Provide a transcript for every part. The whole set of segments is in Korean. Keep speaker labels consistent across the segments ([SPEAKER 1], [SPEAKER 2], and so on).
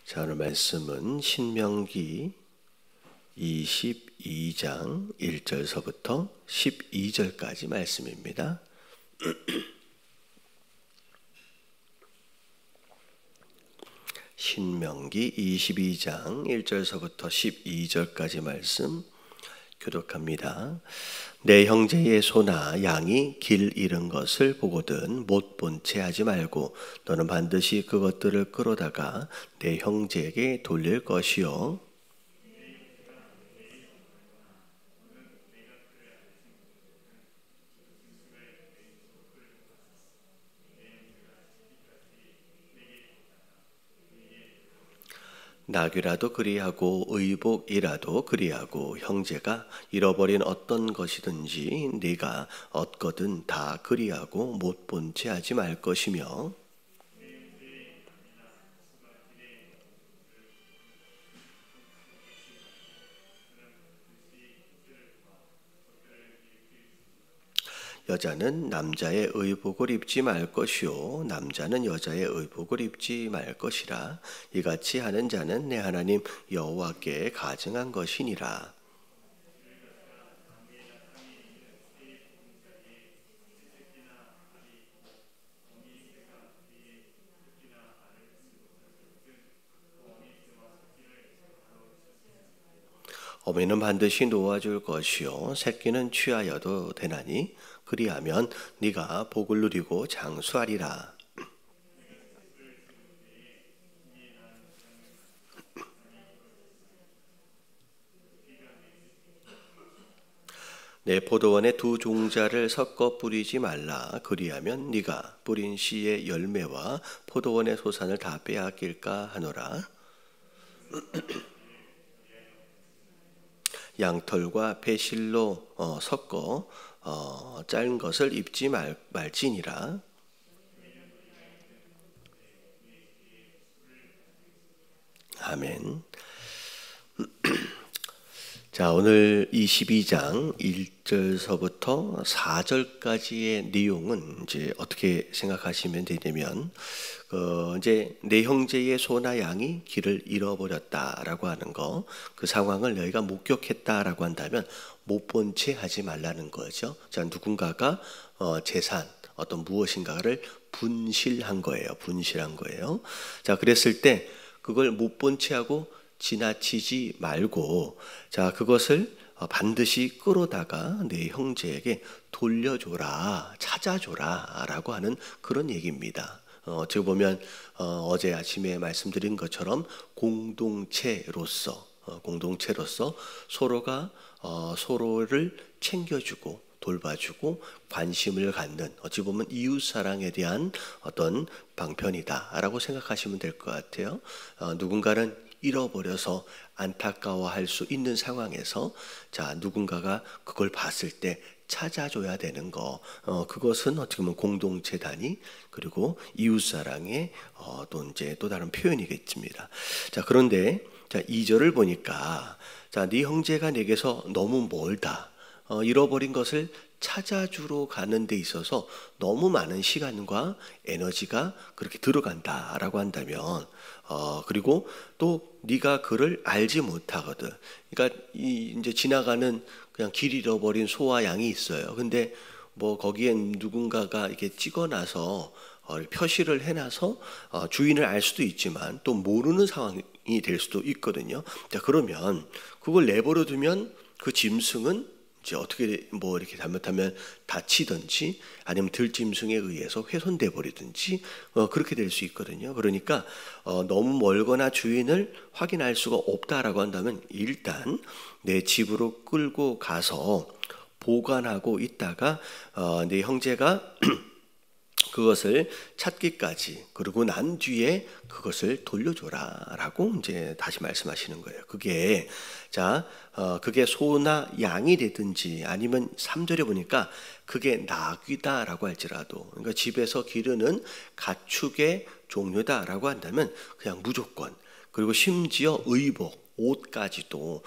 [SPEAKER 1] 자, 오늘 말씀은 신명기 22장 1절서부터 12절까지 말씀입니다. 신명기 22장 1절서부터 12절까지 말씀 교독합니다. 내 형제의 소나 양이 길 잃은 것을 보거든 못 본 채 하지 말고 너는 반드시 그것들을 끌어다가 내 형제에게 돌릴 것이요. 낙이라도 그리하고 의복이라도 그리하고 형제가 잃어버린 어떤 것이든지 네가 얻거든 다 그리하고 못 본 채 하지 말 것이며 여자는 남자의 의복을 입지 말 것이요 남자는 여자의 의복을 입지 말 것이라 이같이 하는 자는 내 하나님 여호와께 가증한 것이니라. 어미는 반드시 놓아줄 것이요 새끼는 취하여도 되나니 그리하면 네가 복을 누리고 장수하리라. 내 포도원에 두 종자를 섞어 뿌리지 말라. 그리하면 네가 뿌린 씨의 열매와 포도원의 소산을 다 빼앗길까 하노라. 양털과 배실로 섞어 짧은 것을 입지 말지니라. 아멘. 자, 오늘 22장 1절서부터 4절까지의 내용은 이제 어떻게 생각하시면 되냐면 이제 내 형제의 소나 양이 길을 잃어버렸다라고 하는 거, 그 상황을 너희가 목격했다라고 한다면 못 본 채 하지 말라는 거죠. 자, 누군가가 재산 어떤 무엇인가를 분실한 거예요. 자, 그랬을 때 그걸 못 본 채 하고 지나치지 말고 자, 그것을 반드시 끌어다가 내 형제에게 돌려줘라, 찾아줘라 라고 하는 그런 얘기입니다. 어떻게 보면 어제 아침에 말씀드린 것처럼 공동체로서 서로가 서로를 챙겨주고 돌봐주고 관심을 갖는 어찌 보면 이웃사랑에 대한 어떤 방편이다라고 생각하시면 될 것 같아요. 누군가는 잃어버려서 안타까워할 수 있는 상황에서 자, 누군가가 그걸 봤을 때 찾아줘야 되는 거, 그것은 어떻게 보면 공동체 단위 그리고 이웃사랑의 또 다른 표현이겠습니다. 자, 그런데 자, 2절을 보니까 자, 네 형제가 내게서 너무 멀다. 잃어버린 것을 찾아주러 가는 데 있어서 너무 많은 시간과 에너지가 그렇게 들어간다라고 한다면 그리고 또 네가 그를 알지 못하거든. 그러니까 이제 지나가는 그냥 길 잃어버린 소와 양이 있어요. 근데 뭐 거기엔 누군가가 이렇게 찍어놔서 표시를 해놔서 주인을 알 수도 있지만 또 모르는 상황이 될 수도 있거든요. 자, 그러면 그걸 내버려 두면 그 짐승은 이제 어떻게 뭐 이렇게 잘못하면 다치든지 아니면 들짐승에 의해서 훼손돼 버리든지 그렇게 될 수 있거든요. 그러니까 너무 멀거나 주인을 확인할 수가 없다라고 한다면 일단 내 집으로 끌고 가서 보관하고 있다가 내 형제가 그것을 찾기까지 그러고 난 뒤에 그것을 돌려줘라라고 이제 다시 말씀하시는 거예요. 그게 그게 소나 양이 되든지 아니면 3절에 보니까 그게 낙이다라고 할지라도 그러니까 집에서 기르는 가축의 종류다라고 한다면 그냥 무조건 그리고 심지어 의복 옷까지도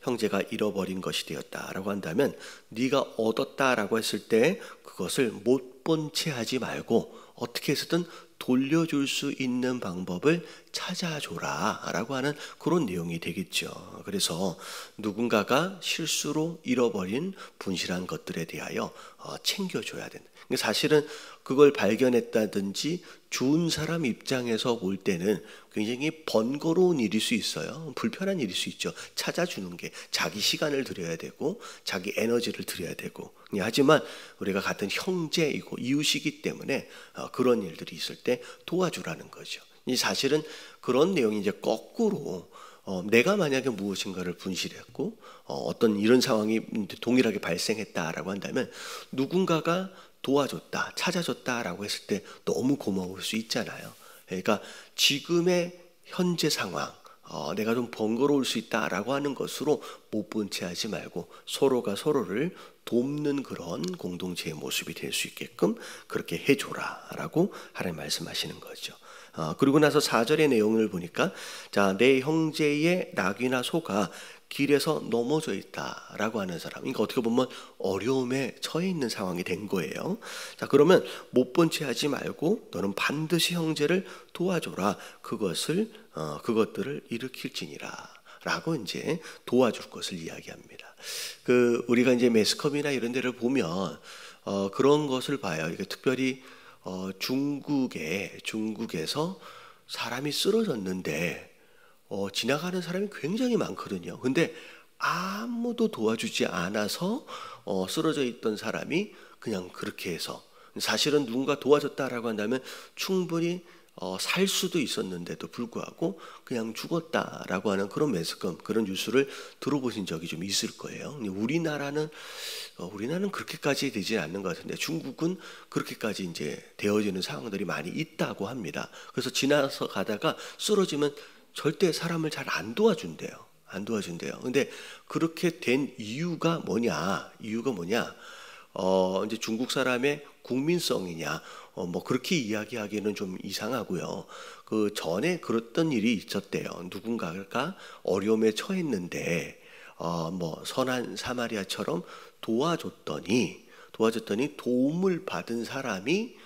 [SPEAKER 1] 형제가 잃어버린 것이 되었다라고 한다면 네가 얻었다라고 했을 때 그것을 못 본 채 하지 말고 어떻게 해서든 돌려줄 수 있는 방법을 찾아줘라 라고 하는 그런 내용이 되겠죠. 그래서 누군가가 실수로 잃어버린 분실한 것들에 대하여 챙겨줘야 된다. 사실은 그걸 발견했다든지 준 사람 입장에서 볼 때는 굉장히 번거로운 일일 수 있어요. 불편한 일일 수 있죠. 찾아주는 게 자기 시간을 들여야 되고 자기 에너지를 들여야 되고. 하지만 우리가 같은 형제이고 이웃이기 때문에 그런 일들이 있을 때 도와주라는 거죠. 이 사실은 그런 내용이 이제 거꾸로 내가 만약에 무엇인가를 분실했고 어떤 이런 상황이 동일하게 발생했다라고 한다면 누군가가 도와줬다, 찾아줬다라고 했을 때 너무 고마울 수 있잖아요. 그러니까 지금의 현재 상황, 내가 좀 번거로울 수 있다라고 하는 것으로 못 본 채 하지 말고 서로가 서로를 돕는 그런 공동체의 모습이 될 수 있게끔 그렇게 해줘라라고 하나님 말씀하시는 거죠. 그리고 나서 4절의 내용을 보니까 자, 내 형제의 낙이나 소가 길에서 넘어져 있다라고 하는 사람, 그러니까 어떻게 보면 어려움에 처해 있는 상황이 된 거예요. 자, 그러면 못 본 채 하지 말고 너는 반드시 형제를 도와줘라. 그것들을 일으킬지니라라고 이제 도와줄 것을 이야기합니다. 우리가 이제 매스컴이나 이런 데를 보면 그런 것을 봐요. 이게 특별히 중국에서 사람이 쓰러졌는데 지나가는 사람이 굉장히 많거든요. 근데 아무도 도와주지 않아서 쓰러져 있던 사람이 그냥 그렇게 해서 사실은 누군가 도와줬다라고 한다면 충분히 살 수도 있었는데도 불구하고 그냥 죽었다라고 하는 그런 매스컴, 그런 뉴스를 들어보신 적이 좀 있을 거예요. 우리나라는 그렇게까지 되지 않는 것 같은데 중국은 그렇게까지 이제 되어지는 상황들이 많이 있다고 합니다. 그래서 지나서 가다가 쓰러지면 절대 사람을 잘 안 도와준대요. 근데 그렇게 된 이유가 뭐냐? 이제 중국 사람의 국민성이냐? 뭐 그렇게 이야기하기는 좀 이상하고요. 그 전에 그랬던 일이 있었대요. 누군가가 어려움에 처했는데 뭐 선한 사마리아처럼 도와줬더니 도움을 받은 사람이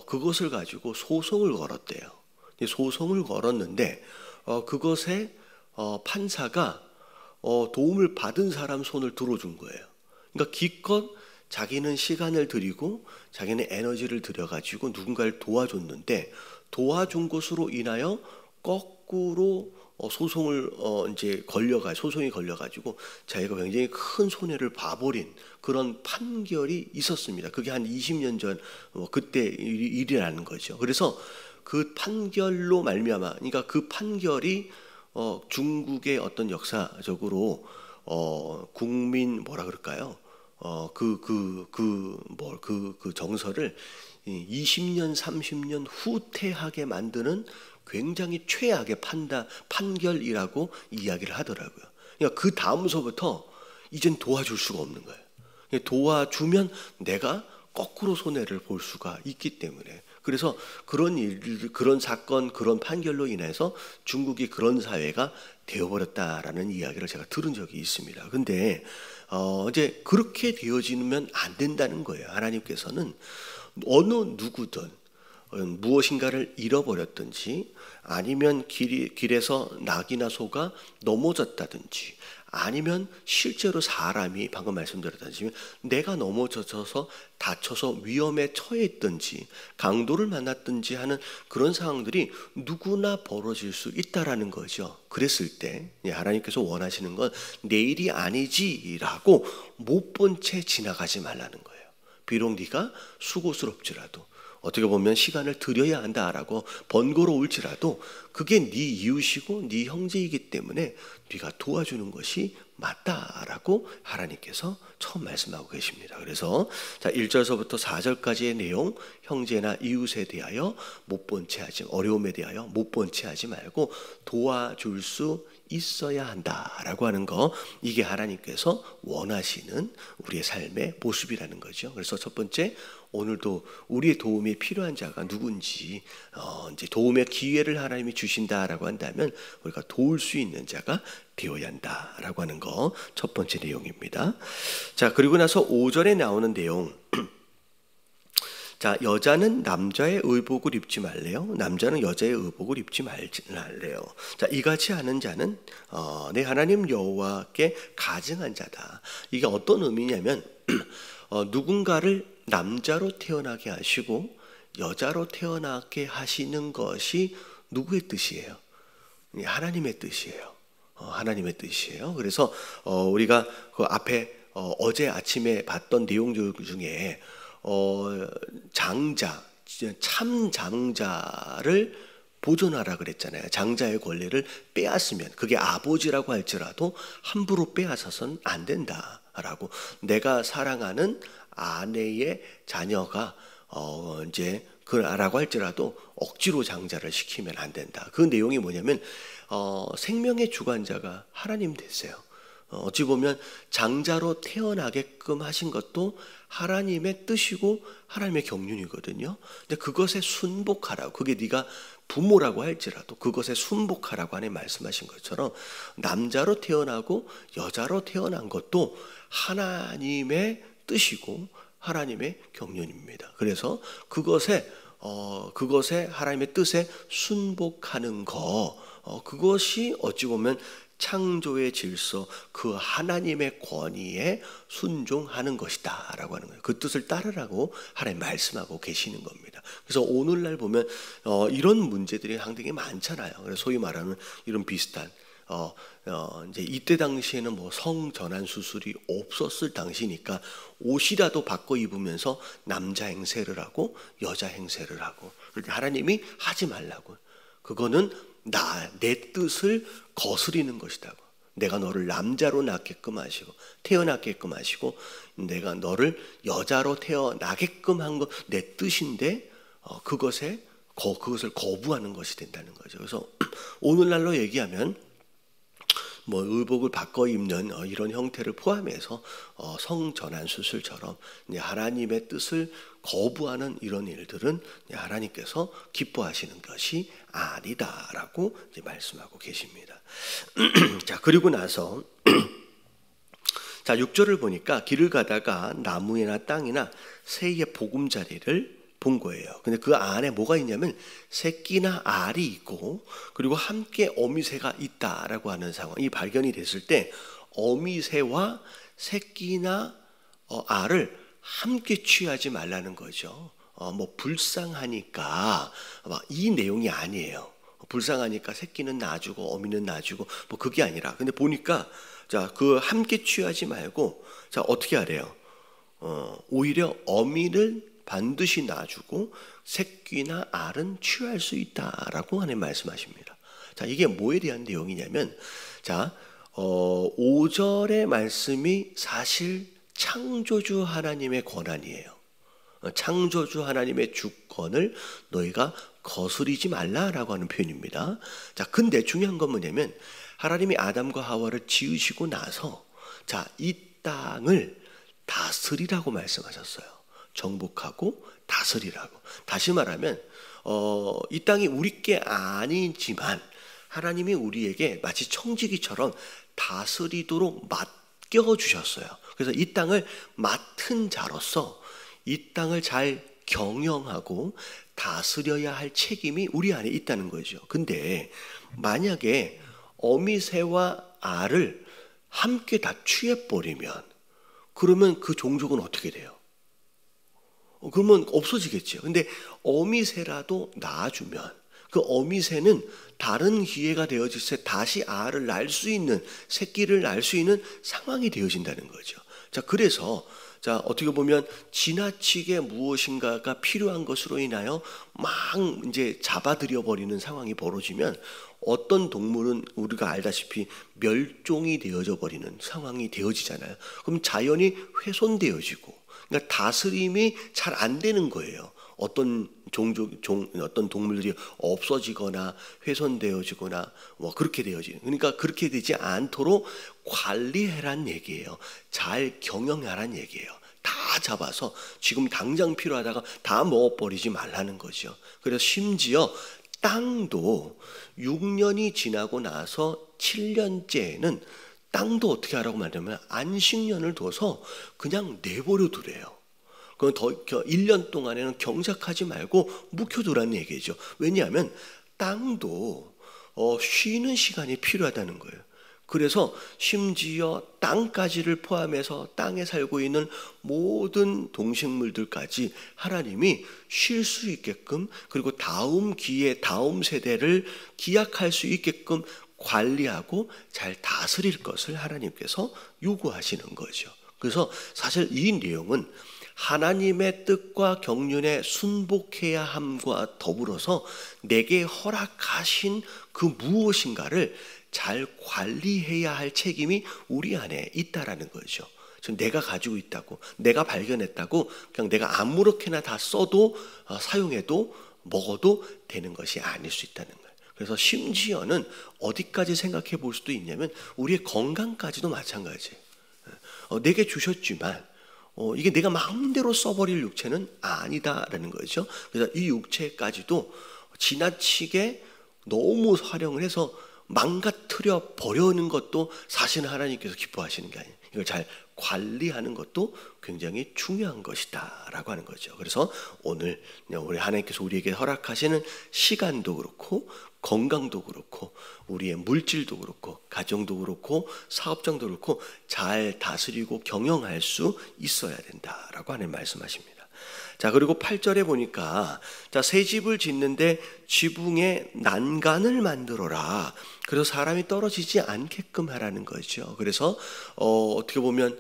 [SPEAKER 1] 그것을 가지고 소송을 걸었대요. 소송을 걸었는데 그것에 판사가 도움을 받은 사람 손을 들어준 거예요. 그러니까 기껏 자기는 시간을 들이고 자기는 에너지를 들여가지고 누군가를 도와줬는데 도와준 것으로 인하여 거꾸로 소송이 걸려가지고 자기가 굉장히 큰 손해를 봐버린 그런 판결이 있었습니다. 그게 한 20년 전 그때 일이라는 거죠. 그래서 그 판결로 말미암아, 그러니까 그 판결이 중국의 어떤 역사적으로 국민 뭐라 그럴까요? 그 정서를 20년, 30년 후퇴하게 만드는 굉장히 최악의 판결이라고 이야기를 하더라고요. 그러니까 그 다음서부터 이젠 도와줄 수가 없는 거예요. 도와주면 내가 거꾸로 손해를 볼 수가 있기 때문에. 그래서 그런 사건, 그런 판결로 인해서 중국이 그런 사회가 되어버렸다라는 이야기를 제가 들은 적이 있습니다. 근데 이제 그렇게 되어지면 안 된다는 거예요. 하나님께서는 어느 누구든 무엇인가를 잃어버렸든지 아니면 길에서 낙이나 소가 넘어졌다든지 아니면 실제로 사람이 방금 말씀드렸다시피 내가 넘어져서 다쳐서 위험에 처했든지 강도를 만났든지 하는 그런 상황들이 누구나 벌어질 수 있다라는 거죠. 그랬을 때 하나님께서 원하시는 건 내일이 아니지라고 못 본 채 지나가지 말라는 거예요. 비록 네가 수고스럽지라도 어떻게 보면 시간을 들여야 한다라고 번거로울지라도 그게 네 이웃이고 네 형제이기 때문에 네가 도와주는 것이 맞다라고 하나님께서 처음 말씀하고 계십니다. 그래서 자 1절서부터 4절까지의 내용, 형제나 이웃에 대하여 어려움에 대하여 못 본 채 하지 말고 도와줄 수 있어야 한다라고 하는 거, 이게 하나님께서 원하시는 우리의 삶의 모습이라는 거죠. 그래서 첫 번째, 오늘도 우리의 도움이 필요한 자가 누군지 이제 도움의 기회를 하나님이 주신다라고 한다면 우리가 도울 수 있는 자가 되어야 한다라고 하는 거 첫 번째 내용입니다. 자, 그리고 나서 5절에 나오는 내용, 자, 여자는 남자의 의복을 입지 말래요. 남자는 여자의 의복을 입지 말래요. 자, 이같이 하는 자는 내 하나님 여호와께 가증한 자다. 이게 어떤 의미냐면 누군가를 남자로 태어나게 하시고 여자로 태어나게 하시는 것이 누구의 뜻이에요? 하나님의 뜻이에요. 하나님의 뜻이에요. 그래서 우리가 그 앞에 어제 아침에 봤던 내용들 중에 장자, 참 장자를 보존하라 그랬잖아요. 장자의 권리를 빼앗으면 그게 아버지라고 할지라도 함부로 빼앗아서는 안 된다라고. 내가 사랑하는 아내의 자녀가 이제 그라고 할지라도 억지로 장자를 시키면 안 된다. 그 내용이 뭐냐면 생명의 주관자가 하나님 되세요. 어찌 보면 장자로 태어나게끔 하신 것도 하나님의 뜻이고 하나님의 경륜이거든요. 근데 그것에 순복하라고, 그게 네가 부모라고 할지라도 그것에 순복하라고 하나님 말씀하신 것처럼 남자로 태어나고 여자로 태어난 것도 하나님의 뜻이고 하나님의 경륜입니다. 그래서 그것에 하나님의 뜻에 순복하는 그것이 어찌 보면 창조의 질서, 그 하나님의 권위에 순종하는 것이다 라고 하는 거예요. 그 뜻을 따르라고 하나님 말씀하고 계시는 겁니다. 그래서 오늘날 보면 이런 문제들이 상당히 많잖아요. 그래서 소위 말하는 이런 비슷한 이제 이때 당시에는 뭐 성전환 수술이 없었을 당시니까 옷이라도 바꿔 입으면서 남자 행세를 하고 여자 행세를 하고, 하나님이 하지 말라고. 그거는 내 뜻을 거스리는 것이다고. 내가 너를 남자로 낳게끔 하시고 태어나게끔 하시고 내가 너를 여자로 태어나게끔 한 것 내 뜻인데 그것을 거부하는 것이 된다는 거죠. 그래서 오늘날로 얘기하면 뭐 의복을 바꿔 입는 이런 형태를 포함해서 성전환 수술처럼 하나님의 뜻을 거부하는 이런 일들은 하나님께서 기뻐하시는 것이 아니다라고 이제 말씀하고 계십니다. 자, 그리고 나서 자 6절을 보니까 길을 가다가 나무나 땅이나 새의 보금자리를 본 거예요. 근데 그 안에 뭐가 있냐면 새끼나 알이 있고 그리고 함께 어미새가 있다라고 하는 상황이 발견이 됐을 때 어미새와 새끼나 알을 함께 취하지 말라는 거죠. 뭐 불쌍하니까 이 내용이 아니에요. 불쌍하니까 새끼는 놔주고 어미는 놔주고 뭐 그게 아니라, 근데 보니까 자 그 함께 취하지 말고 자 어떻게 하래요? 오히려 어미를 반드시 놔주고 새끼나 알은 취할 수 있다라고 하나님 말씀하십니다. 자, 이게 뭐에 대한 내용이냐면, 자, 5절의 말씀이 사실 창조주 하나님의 권한이에요. 창조주 하나님의 주권을 너희가 거스리지 말라라고 하는 표현입니다. 자, 근데 중요한 건 뭐냐면 하나님이 아담과 하와를 지으시고 나서 자, 이 땅을 다스리라고 말씀하셨어요. 정복하고 다스리라고. 다시 말하면 이 땅이 우리 게 아니지만 하나님이 우리에게 마치 청지기처럼 다스리도록 맡겨주셨어요. 그래서 이 땅을 맡은 자로서 이 땅을 잘 경영하고 다스려야 할 책임이 우리 안에 있다는 거죠. 근데 만약에 어미새와 알을 함께 다 취해버리면 그러면 그 종족은 어떻게 돼요? 그러면 없어지겠죠. 근데 어미새라도 낳아주면 그 어미새는 다른 기회가 되어질 때 다시 알을 낳을 수 있는, 새끼를 낳을 수 있는 상황이 되어진다는 거죠. 자, 그래서 자 어떻게 보면 지나치게 무엇인가가 필요한 것으로 인하여 막 이제 잡아들여 버리는 상황이 벌어지면 어떤 동물은 우리가 알다시피 멸종이 되어져 버리는 상황이 되어지잖아요. 그럼 자연이 훼손되어지고, 그러니까 다스림이 잘 안 되는 거예요. 어떤 어떤 동물들이 없어지거나 훼손되어지거나 뭐 그렇게 되어지는. 그러니까 그렇게 되지 않도록 관리해란 얘기예요. 잘 경영하란 얘기예요. 다 잡아서 지금 당장 필요하다가 다 먹어버리지 말라는 거죠. 그래서 심지어 땅도 6년이 지나고 나서 7년째에는 땅도 어떻게 하라고 말하면 안식년을 둬서 그냥 내버려 두래요. 그건 더 1년 동안에는 경작하지 말고 묵혀두라는 얘기죠. 왜냐하면 땅도 쉬는 시간이 필요하다는 거예요. 그래서 심지어 땅까지를 포함해서 땅에 살고 있는 모든 동식물들까지 하나님이 쉴 수 있게끔, 그리고 다음 기회, 다음 세대를 기약할 수 있게끔 관리하고 잘 다스릴 것을 하나님께서 요구하시는 거죠. 그래서 사실 이 내용은 하나님의 뜻과 경륜에 순복해야 함과 더불어서 내게 허락하신 그 무엇인가를 잘 관리해야 할 책임이 우리 안에 있다라는 거죠. 지금 내가 가지고 있다고, 내가 발견했다고 그냥 내가 아무렇게나 다 써도 사용해도 먹어도 되는 것이 아닐 수 있다는 거예요. 그래서 심지어는 어디까지 생각해 볼 수도 있냐면 우리의 건강까지도 마찬가지예요. 내게 주셨지만 이게 내가 마음대로 써버릴 육체는 아니다라는 거죠. 그래서 이 육체까지도 지나치게 너무 활용을 해서 망가뜨려 버려는 것도 사실은 하나님께서 기뻐하시는 게 아니에요. 이걸 잘 관리하는 것도 굉장히 중요한 것이다 라고 하는 거죠. 그래서 오늘 우리 하나님께서 우리에게 허락하시는 시간도 그렇고 건강도 그렇고 우리의 물질도 그렇고 가정도 그렇고 사업장도 그렇고 잘 다스리고 경영할 수 있어야 된다라고 하는 말씀하십니다. 자, 그리고 8절에 보니까 자, 새 집을 짓는데 지붕에 난간을 만들어라. 그래서 사람이 떨어지지 않게끔 하라는 거죠. 그래서 어떻게 보면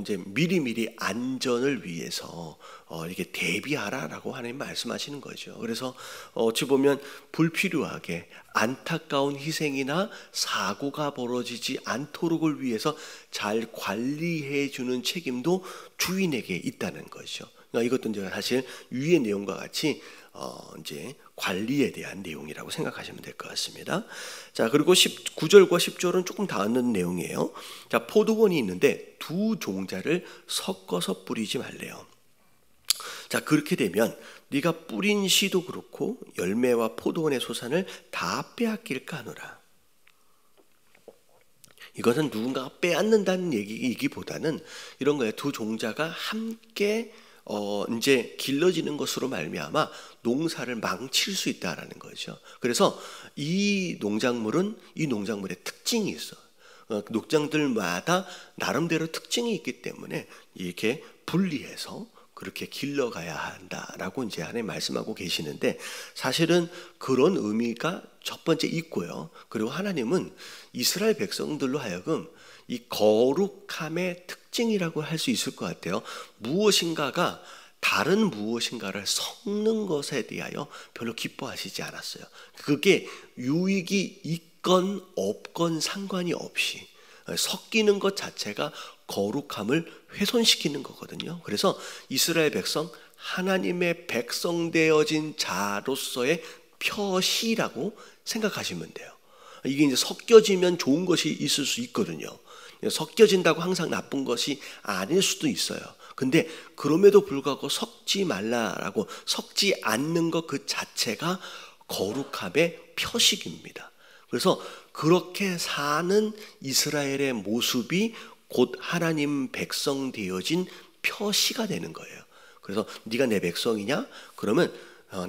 [SPEAKER 1] 이제 미리미리 안전을 위해서 이렇게 대비하라라고 하나님 말씀하시는 거죠. 그래서 어찌 보면 불필요하게 안타까운 희생이나 사고가 벌어지지 않도록을 위해서 잘 관리해 주는 책임도 주인에게 있다는 거죠. 그러니까 이것도 이제 사실 위의 내용과 같이 이제 관리에 대한 내용이라고 생각하시면 될 것 같습니다. 자, 그리고 9절과 10절은 조금 다른 내용이에요. 자, 포도원이 있는데 두 종자를 섞어서 뿌리지 말래요. 자, 그렇게 되면 네가 뿌린 씨도 그렇고 열매와 포도원의 소산을 다 빼앗길까 하노라. 이것은 누군가가 빼앗는다는 얘기이기보다는 이런 거예요. 두 종자가 함께 이제 길러지는 것으로 말미암아 농사를 망칠 수 있다라는 거죠. 그래서 이 농작물의 특징이 있어. 농장들마다 나름대로 특징이 있기 때문에 이렇게 분리해서 그렇게 길러가야 한다라고 이제 하나님 말씀하고 계시는데, 사실은 그런 의미가 첫 번째 있고요. 그리고 하나님은 이스라엘 백성들로 하여금 이 거룩함의 특징이라고 할 수 있을 것 같아요. 무엇인가가 다른 무엇인가를 섞는 것에 대하여 별로 기뻐하시지 않았어요. 그게 유익이 있건 없건 상관이 없이 섞이는 것 자체가 거룩함을 훼손시키는 거거든요. 그래서 이스라엘 백성, 하나님의 백성 되어진 자로서의 표시라고 생각하시면 돼요. 이게 이제 섞여지면 좋은 것이 있을 수 있거든요. 섞여진다고 항상 나쁜 것이 아닐 수도 있어요. 근데 그럼에도 불구하고 섞지 말라라고, 섞지 않는 것 그 자체가 거룩함의 표식입니다. 그래서 그렇게 사는 이스라엘의 모습이 곧 하나님 백성 되어진 표시가 되는 거예요. 그래서 네가 내 백성이냐? 그러면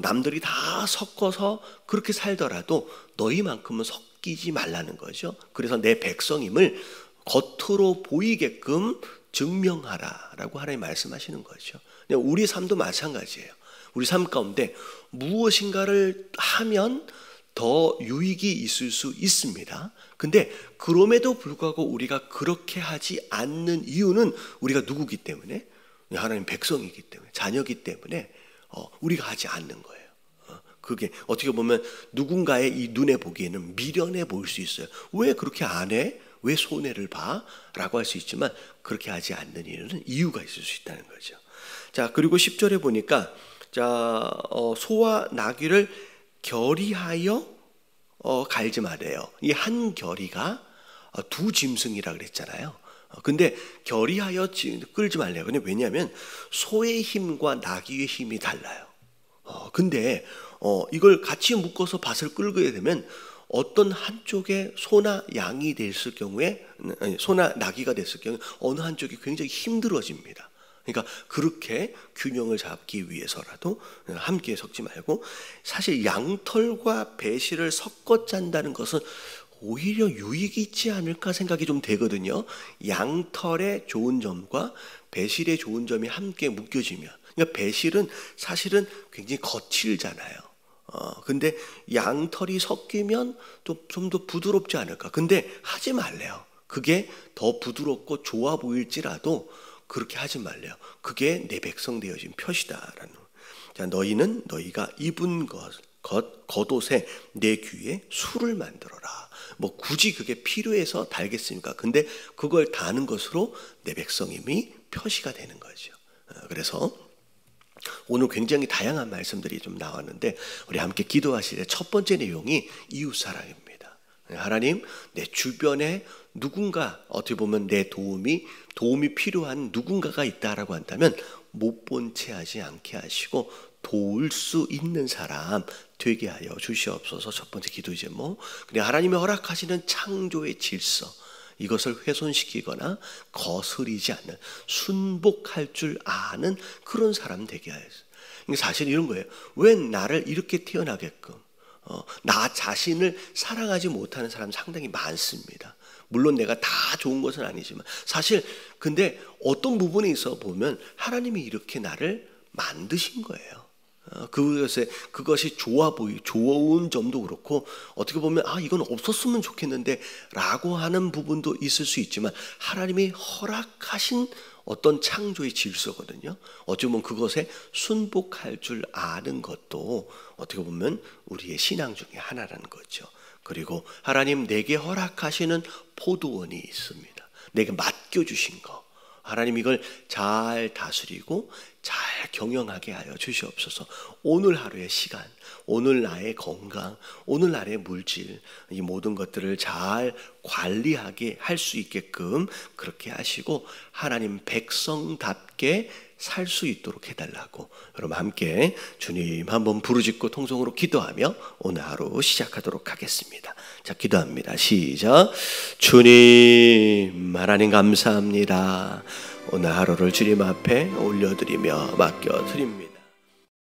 [SPEAKER 1] 남들이 다 섞어서 그렇게 살더라도 너희만큼은 섞이지 말라는 거죠. 그래서 내 백성임을 겉으로 보이게끔 증명하라라고 하나님 말씀하시는 거죠. 우리 삶도 마찬가지예요. 우리 삶 가운데 무엇인가를 하면 더 유익이 있을 수 있습니다. 근데 그럼에도 불구하고 우리가 그렇게 하지 않는 이유는 우리가 누구기 때문에, 하나님 백성이기 때문에, 자녀이기 때문에 우리가 하지 않는 거예요. 그게 어떻게 보면 누군가의 이 눈에 보기에는 미련해 보일 수 있어요. 왜 그렇게 안 해? 왜 손해를 봐? 라고 할 수 있지만 그렇게 하지 않는 이유는 이유가 있을 수 있다는 거죠. 자, 그리고 10절에 보니까 자, 소와 나귀를 결의하여 갈지 말아요. 이 한 결의가 두 짐승이라 그랬잖아요. 근데 결의하여 끌지 말래요. 근데 왜냐하면 소의 힘과 나귀의 힘이 달라요. 근데 이걸 같이 묶어서 밭을 끌게 되면 어떤 한쪽에 소나 양이 됐을 경우에, 소나 나귀가 됐을 경우에 어느 한쪽이 굉장히 힘들어집니다. 그러니까 그렇게 균형을 잡기 위해서라도 함께 섞지 말고, 사실 양털과 배실을 섞어 짠다는 것은 오히려 유익이 있지 않을까 생각이 좀 되거든요. 양털의 좋은 점과 배실의 좋은 점이 함께 묶여지면, 그러니까 배실은 사실은 굉장히 거칠잖아요. 근데 양털이 섞이면 좀 더 부드럽지 않을까. 근데 하지 말래요. 그게 더 부드럽고 좋아 보일지라도 그렇게 하지 말래요. 그게 내 백성 되어진 표시다라는. 자, 너희는 너희가 입은 겉옷에 내 귀에 술을 만들어라. 뭐 굳이 그게 필요해서 달겠습니까? 근데 그걸 다는 것으로 내 백성임이 표시가 되는 거죠. 그래서 오늘 굉장히 다양한 말씀들이 좀 나왔는데, 우리 함께 기도하실 때 첫 번째 내용이 이웃사랑입니다. 하나님, 내 주변에 누군가, 어떻게 보면 내 도움이 필요한 누군가가 있다라고 한다면 못 본 채 하지 않게 하시고 도울 수 있는 사람 되게 하여 주시옵소서. 첫 번째 기도 제목. 그냥 하나님이 허락하시는 창조의 질서, 이것을 훼손시키거나 거스리지 않는, 순복할 줄 아는 그런 사람 되게 하여서. 사실 이런 거예요. 왜 나를 이렇게 태어나게끔, 나 자신을 사랑하지 못하는 사람 상당히 많습니다. 물론 내가 다 좋은 것은 아니지만, 사실 근데 어떤 부분에 있어 보면 하나님이 이렇게 나를 만드신 거예요. 그것이 좋은 점도 그렇고, 어떻게 보면 이건 없었으면 좋겠는데 라고 하는 부분도 있을 수 있지만, 하나님이 허락하신 어떤 창조의 질서거든요. 어찌 보면 그것에 순복할 줄 아는 것도 어떻게 보면 우리의 신앙 중에 하나라는 거죠. 그리고 하나님 내게 허락하시는 포도원이 있습니다. 내게 맡겨주신 거, 하나님 이걸 잘 다스리고 잘 경영하게 하여 주시옵소서. 오늘 하루의 시간, 오늘 나의 건강, 오늘 나의 물질, 이 모든 것들을 잘 관리하게 할 수 있게끔 그렇게 하시고, 하나님 백성답게 살 수 있도록 해달라고, 여러분 함께 주님 한번 부르짖고 통성으로 기도하며 오늘 하루 시작하도록 하겠습니다. 자, 기도합니다. 시작. 주님, 하나님 감사합니다. 오늘 하루를 주님 앞에 올려드리며 맡겨드립니다.